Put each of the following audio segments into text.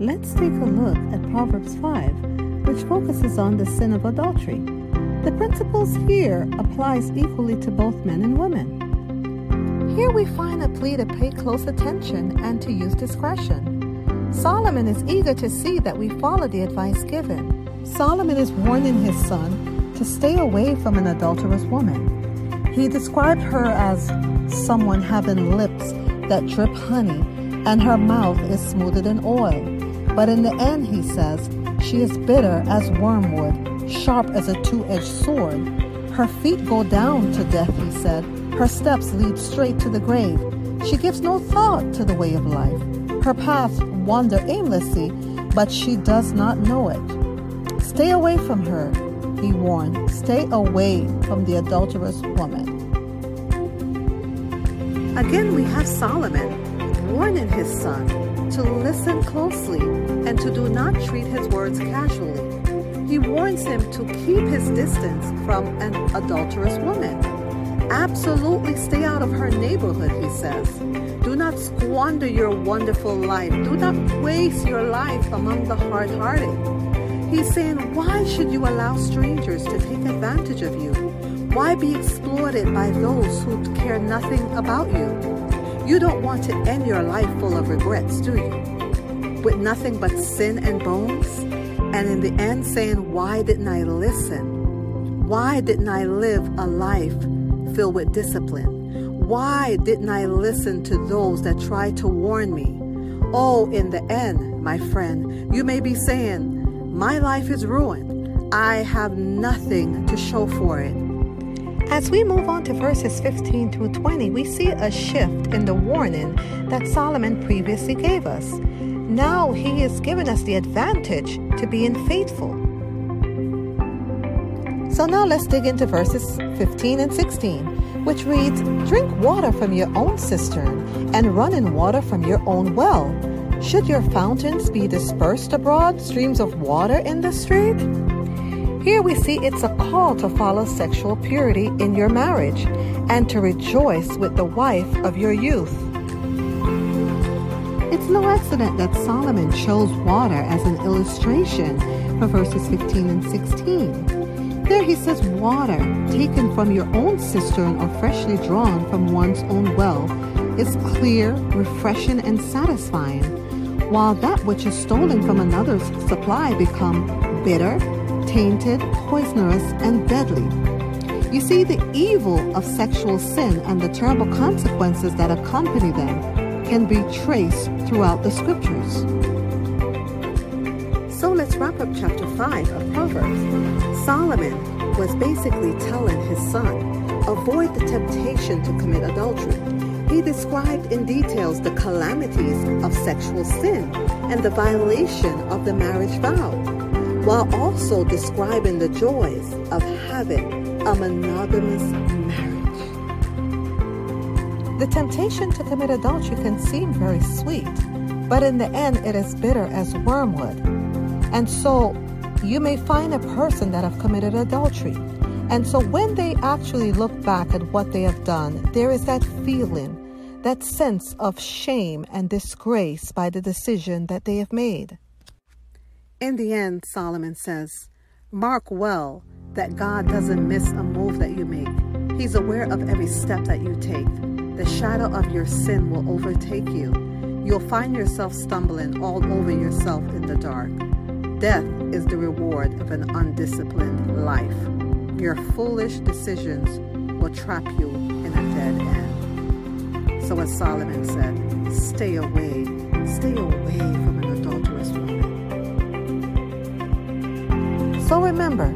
Let's take a look at Proverbs 5, which focuses on the sin of adultery. The principles here applies equally to both men and women. Here we find a plea to pay close attention and to use discretion. Solomon is eager to see that we follow the advice given. Solomon is warning his son to stay away from an adulterous woman. He described her as someone having lips that drip honey, and her mouth is smoother than oil. But in the end, he says, she is bitter as wormwood, sharp as a two-edged sword. Her feet go down to death, he said. Her steps lead straight to the grave. She gives no thought to the way of life. Her paths wander aimlessly, but she does not know it. Stay away from her, he warned. Stay away from the adulterous woman. Again, we have Solomon warning his son to listen closely and to do not treat his words casually. He warns him to keep his distance from an adulterous woman. Absolutely stay out of her neighborhood, he says. Do not squander your wonderful life. Do not waste your life among the hard-hearted. He's saying, why should you allow strangers to take advantage of you? Why be exploited by those who care nothing about you? You don't want to end your life full of regrets, do you? With nothing but sin and bones? And in the end saying, why didn't I listen? Why didn't I live a life filled with discipline? Why didn't I listen to those that tried to warn me? Oh, in the end, my friend, you may be saying, my life is ruined. I have nothing to show for it. As we move on to verses 15 through 20, we see a shift in the warning that Solomon previously gave us. Now he is giving us the advantage to being faithful. So now let's dig into verses 15 and 16, which reads, drink water from your own cistern and running water from your own well. Should your fountains be dispersed abroad, streams of water in the street? Here we see it's a call to follow sexual purity in your marriage and to rejoice with the wife of your youth. It's no accident that Solomon chose water as an illustration for verses 15 and 16. There he says water taken from your own cistern or freshly drawn from one's own well is clear, refreshing, and satisfying, while that which is stolen from another's supply become bitter, tainted, poisonous, and deadly. You see, the evil of sexual sin and the terrible consequences that accompany them can be traced throughout the scriptures. So let's wrap up chapter 5 of Proverbs. Solomon was basically telling his son, avoid the temptation to commit adultery. He described in details the calamities of sexual sin and the violation of the marriage vow, while also describing the joys of having a monogamous marriage. The temptation to commit adultery can seem very sweet, but in the end it is bitter as wormwood. And so you may find a person that have committed adultery. And so when they actually look back at what they have done, there is that feeling, that sense of shame and disgrace by the decision that they have made. In the end, Solomon says, mark well that God doesn't miss a move that you make. He's aware of every step that you take. The shadow of your sin will overtake you. You'll find yourself stumbling all over yourself in the dark. Death is the reward of an undisciplined life. Your foolish decisions will trap you in a dead end. So as Solomon said, stay away from an adulterous woman. So remember,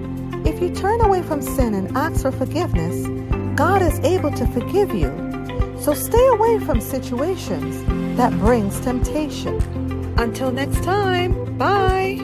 if you turn away from sin and ask for forgiveness, God is able to forgive you. So stay away from situations that brings temptation. Until next time, bye.